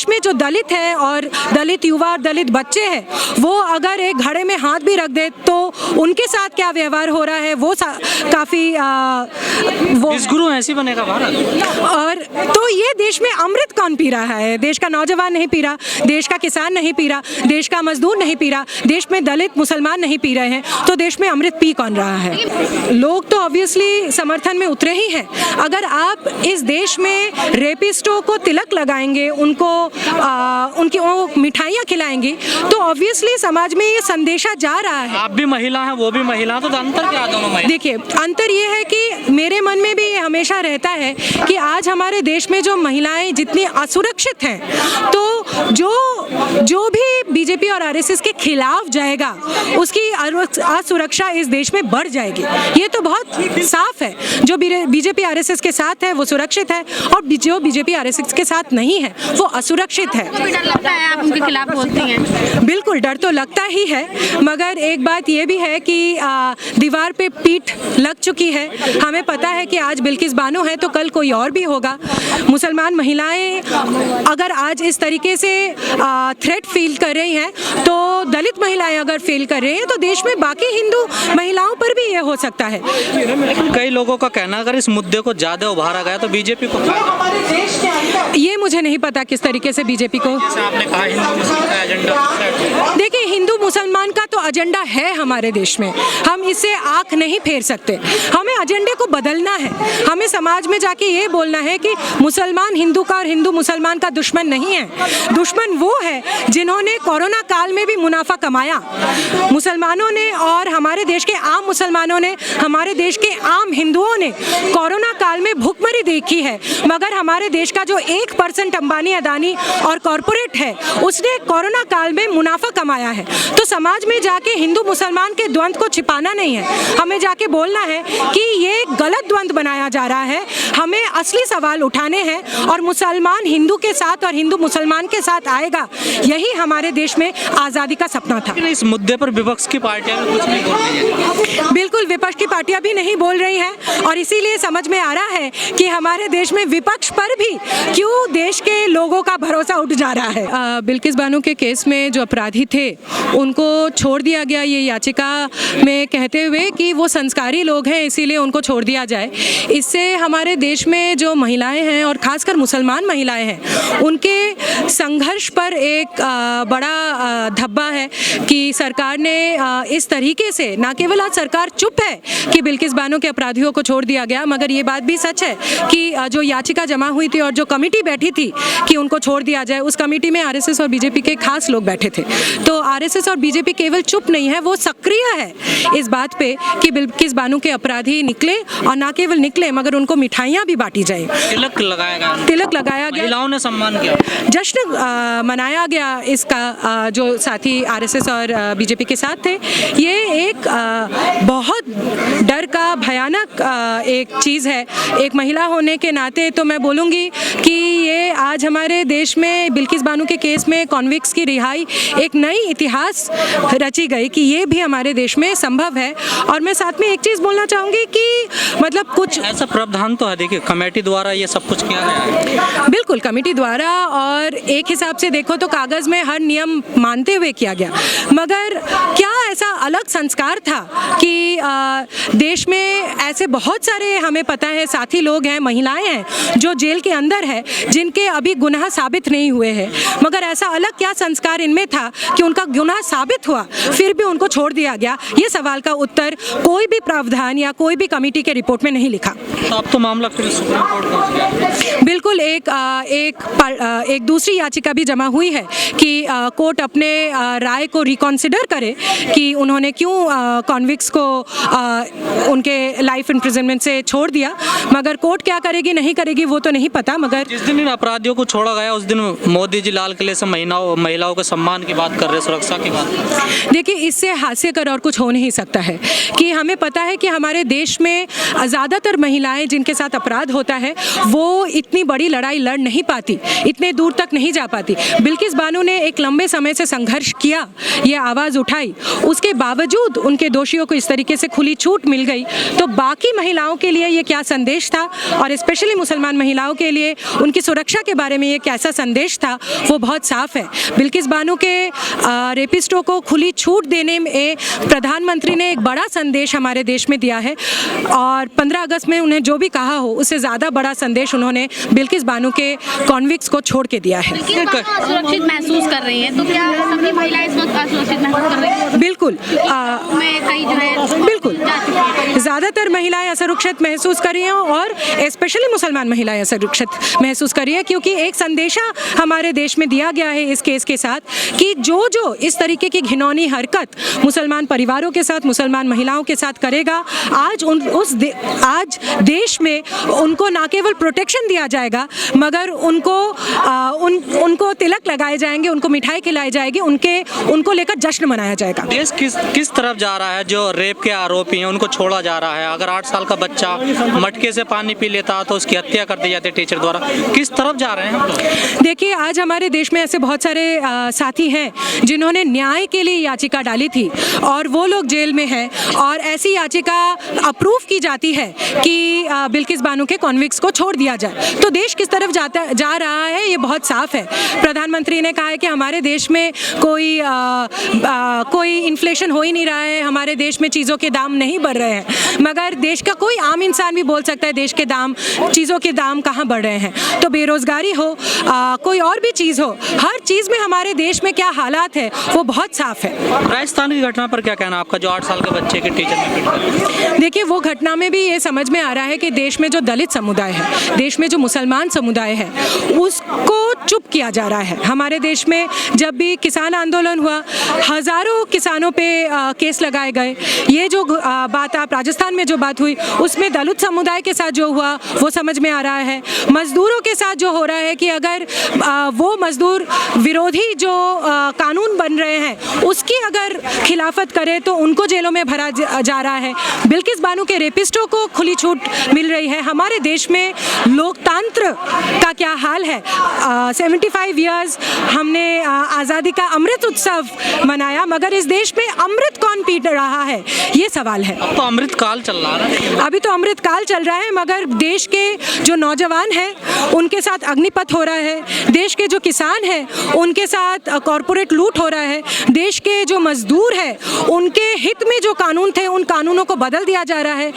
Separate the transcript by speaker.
Speaker 1: देश में जो दलित है और दलित युवा और दलित बच्चे हैं, वो अगर एक घड़े में हाथ भी रख दे तो उनके साथ क्या व्यवहार हो रहा है वो काफ़ी
Speaker 2: गुरु ऐसी बनेगा भारत।
Speaker 1: और तो ये देश में अमृत कौन पी रहा है? देश का नौजवान नहीं पी रहा, देश का किसान नहीं पी रहा, देश का मजदूर नहीं पी रहा, देश में दलित मुसलमान नहीं पी रहे हैं, तो देश में अमृत पी कौन रहा है? लोग तो ऑब्वियसली समर्थन में उतरे ही हैं। अगर आप इस देश में रेपिस्टों को तिलक लगाएंगे, उनकी वो मिठाइयाँ खिलाएंगे, तो ऑब्वियसली समाज में ये संदेशा जा रहा है।
Speaker 2: आप भी महिला हैं, वो भी महिला, तो अंतर क्या दोनों में?
Speaker 1: देखिए, अंतर ये है कि मेरे मन में भी ये हमेशा रहता है कि आज हमारे देश में जो महिलाएं जितनी असुरक्षित हैं, तो जो भी बीजेपी और आरएसएस के खिलाफ जाएगा उसकी असुरक्षा इस देश में बढ़ जाएगी। ये तो बहुत साफ है। जो बीजेपी आरएसएस के साथ है वो सुरक्षित है, और जो बीजेपी आरएसएस के साथ नहीं है वो असुरक्षित है।
Speaker 3: तो डर लगता है आप उनके खिलाफ बोलती हैं?
Speaker 1: बिल्कुल, डर तो लगता ही है, मगर एक बात ये भी है कि दीवार पे पीठ लग चुकी है। हमें पता है कि आज बिल्किस बानो है तो कल कोई और भी होगा। मुसलमान महिलाएं अगर आज इस तरीके से थ्रेट फील कर रही हैं, तो दलित महिलाएं अगर फील कर रही हैं, तो देश में बाकी हिंदू महिलाओं पर भी ये हो सकता है।
Speaker 2: कई लोगों का कहना है अगर इस मुद्दे को ज्यादा उभारा गया तो बीजेपी को
Speaker 1: ये मुझे नहीं पता किस तरीके से बीजेपी को,
Speaker 2: आपने कहा हिंदू मुस्लिम का एजेंडा।
Speaker 1: देखिए, हिंदू मुसलमान का तो एजेंडा है हमारे देश में, हम इससे आंख नहीं फेर सकते। हमें एजेंडे को बदलना है। हमें समाज में जाके ये बोलना है कि मुसलमान हिंदू का और हिंदू मुसलमान का दुश्मन नहीं है। दुश्मन वो है जिन्होंने कोरोना काल में भी मुनाफा कमाया। मुसलमानों ने और हमारे देश के आम मुसलमानों ने, हमारे देश के आम हिंदुओं ने कोरोना काल में भूखमरी देखी है, मगर हमारे देश का जो 1% अंबानी, अदानी और कॉरपोरेट है, उसने कोरोना काल में मुनाफा कमाया है। तो समाज में जाके हिंदू मुसलमान के द्वंद्व को छिपाना नहीं है, हमें जाके बोलना है कि ये गलत द्वंद्व बनाया जा रहा है। हमें असली सवाल उठाने हैं, और मुसलमान हिंदू के साथ और हिंदू मुसलमान के साथ आएगा, यही हमारे देश में आज़ादी का सपना था।
Speaker 2: इस मुद्दे पर विपक्ष की पार्टियां भी कुछ नहीं बोल रही हैं।
Speaker 1: बिल्कुल, विपक्ष की पार्टियां भी नहीं बोल रही हैं, और इसीलिए समझ में आ रहा है कि हमारे देश में विपक्ष पर भी क्यों देश के लोगों का भरोसा उठ जा रहा है। बिल्किस बानो के केस में जो अपराधी थे उनको छोड़ दिया गया, ये याचिका में कहते हुए कि वो संस्कारी लोग हैं इसीलिए उनको छोड़ दिया जाए। इससे हमारे देश में जो महिलाएं हैं और खासकर मुसलमान महिलाएं हैं, उनके संघर्ष पर एक बड़ा धब्बा है कि सरकार ने इस तरीके से, ना केवल आज सरकार चुप है कि बिल्किस बानो के अपराधियों को छोड़ दिया गया, मगर ये बात भी सच है कि जो याचिका जमा हुई थी और जो कमेटी बैठी थी कि उनको छोड़ दिया जाए, उस कमेटी में आरएसएस और बीजेपी के खास लोग बैठे थे। तो आरएसएस और बीजेपी केवल चुप नहीं है, वो सक्रिय है इस बात पे कि बिल्किस बानो के अपराधी निकले, और ना केवल निकले मगर उनको मिठाइयाँ भी बांटी जाए।
Speaker 2: तिलक लगाया गया, महिलाओं ने सम्मान किया,
Speaker 1: जश्न मनाया गया इसका। जो साथी आरएसएस और बीजेपी के साथ थे, ये एक बहुत डर का भयानक एक चीज़ है। एक महिला होने के नाते तो मैं बोलूँगी कि ये आज हमारे देश में बिल्किस बानो के केस में कॉन्विक्ट्स की रिहाई एक नई इतिहास रची गई कि ये भी हमारे देश में संभव है। और मैं साथ में एक चीज़ बोलना चाहूँगी कि मतलब कुछ
Speaker 2: ऐसा प्रावधान तो है, देखिए कमेटी द्वारा ये सब कुछ किया गया है।
Speaker 1: बिल्कुल, कमेटी द्वारा, और एक हिसाब से देखो तो कागज़ में हर नियम मानते हुए किया गया, मगर क्या ऐसा अलग संस्कार था कि देश में ऐसे बहुत सारे हमें पता है साथी लोग हैं, महिलाएं हैं जो जेल के अंदर है, जिनके अभी गुनाह साबित नहीं हुए हैं, मगर ऐसा अलग क्या संस्कार इनमें था कि उनका गुनाह साबित हुआ फिर भी उनको छोड़ दिया गया? ये सवाल का उत्तर कोई भी प्रावधान या कोई भी कमेटी के रिपोर्ट में नहीं लिखा।
Speaker 2: तो अब तो मामला फिर सुप्रीम कोर्ट पहुंच गया।
Speaker 1: बिल्कुल, एक दूसरी याचिका भी जमा हुई है कि कोर्ट अपने राय को रिकॉन्सिडर करे कि उन्होंने क्यों कॉन्विक्ट्स को उनके लाइफ इम्प्रिजनमेंट से छोड़ दिया, मगर कोर्ट क्या करेगी नहीं करेगी वो तो नहीं पता। मगर
Speaker 2: जिस दिन इन अपराधियों को छोड़ा गया उस दिन मोदी जी लाल किले से महिलाओं के सम्मान की बात कर रहे, सुरक्षा की बात।
Speaker 1: देखिए, इससे हास्यकर और कुछ हो नहीं सकता है कि हमें पता है कि हमारे देश में ज़्यादातर महिलाएं जिनके साथ अपराध होता है वो इतनी बड़ी लड़ाई लड़ नहीं पाती, इतने दूर तक नहीं जा पाती। बिल्किस बानो ने एक लंबे समय से संघर्ष किया, ये आवाज़ उठाई, उसके बावजूद उनके दोषियों को इस तरीके से खुली छूट मिल गई, तो बाकी महिलाओं के लिए ये क्या संदेश था, और स्पेशली मुसलमान महिलाओं के लिए उनकी सुरक्षा के बारे में ये कैसा संदेश था वो बहुत साफ है। बिल्किस बानो के रेपिस्टों को खुली छूट देने में प्रधानमंत्री ने एक बड़ा संदेश हमारे देश में दिया है और 15 अगस्त में उन्हें जो भी कहा हो उससे ज़्यादा बड़ा संदेश उन्होंने बिल्किस बानो के कॉन्विक्ट्स को छोड़ के दिया है।
Speaker 3: सुरक्षित महसूस कर रही हैं, तो क्या सभी महिलाएं इस वक्त असुरक्षित महसूस कर रही हैं?
Speaker 1: बिल्कुल
Speaker 3: में कई जो है
Speaker 1: बिल्कुल ज़्यादातर महिलाएं असुरक्षित महसूस कर रही हैं और स्पेशली मुसलमान महिलाएं असुरक्षित महसूस कर रही हैं, क्योंकि एक संदेशा हमारे देश में दिया गया है इस केस के साथ कि जो इस तरीके की घिनौनी हरकत मुसलमान परिवारों के साथ, मुसलमान महिलाओं के साथ करेगा, आज देश में उनको ना केवल प्रोटेक्शन दिया जाएगा मगर उनको तिलक लगाए जाएंगे, उनको मिठाई खिलाई जाएगी, उनको लेकर जश्न मनाया जाएगा।
Speaker 2: देश किस तरफ जा रहा है? जो रेप के आरोपी हैं उनको छोड़ा जा रहा है। अगर 8 साल का बच्चा मटके से पानी पी लेता तो उसकी हत्या कर दी जाती है टीचर द्वारा। किस तरफ जा रहे हैं हम लोग? देखिए,
Speaker 1: आज हमारे देश में ऐसे बहुत सारे साथी हैं जिन्होंने न्याय के लिए याचिका डाली थी और वो लोग जेल में हैं और ऐसी याचिका अप्रूव की जाती है कि बिल्किस बानो के कॉन्विक्ट्स को छोड़ दिया जाए। तो देश किस तरफ जा रहा है ये बहुत साफ है। प्रधानमंत्री ने कहा है कि हमारे देश में कोई इन्फ्लेशन हो ही नहीं रहा है, हमारे देश में चीज़ों के दाम नहीं बढ़ रहे हैं, मगर देश का कोई आम इंसान भी बोल सकता है देश के चीज़ों के दाम कहाँ बढ़ रहे हैं। तो बेरोज़गारी हो, कोई और भी चीज़ हो, हर चीज़ में हमारे देश में क्या हालात है वो बहुत साफ है।
Speaker 2: राजस्थान की घटना पर क्या कहना आपका, जो 8 साल के बच्चे के टीचर ने पीट दिया?
Speaker 1: देखिए, वो घटना में भी ये समझ में आ रहा है कि देश में जो दलित समुदाय है, देश में जो मुसलमान समुदाय है, उसको चुप किया जा रहा है। हमारे देश में जब भी किसान आंदोलन हुआ, हज़ारों किसानों पे केस लगाए गए। ये जो बात आप राजस्थान में जो बात हुई उसमें दलित समुदाय के साथ जो हुआ वो समझ में आ रहा है। मजदूरों के साथ जो हो रहा है कि अगर वो मजदूर विरोधी जो कानून बन रहे हैं उसकी अगर खिलाफत करे तो उनको जेलों में भरा जा रहा है। बिल्किस बानो के रेपिस्टों को खुली छूट मिल रही है। हमारे देश में लोकतंत्र का क्या हाल है। 75 ईयर्स हमने आज़ादी का अमृत उत्सव मनाया, मगर इस देश में अमृत कौन पी रहा है ये सवाल है।
Speaker 2: अब तो अमृत काल चल रहा है।
Speaker 1: अभी तो अमृत काल चल रहा है, मगर देश के जो नौजवान हैं उनके साथ अग्निपथ हो रहा है, देश के जो किसान हैं उनके साथ कॉरपोरेट लूट हो रहा है, देश के जो मजदूर हैं उनके हित में जो कानून थे उन कानूनों को बदल दिया जा रहा है।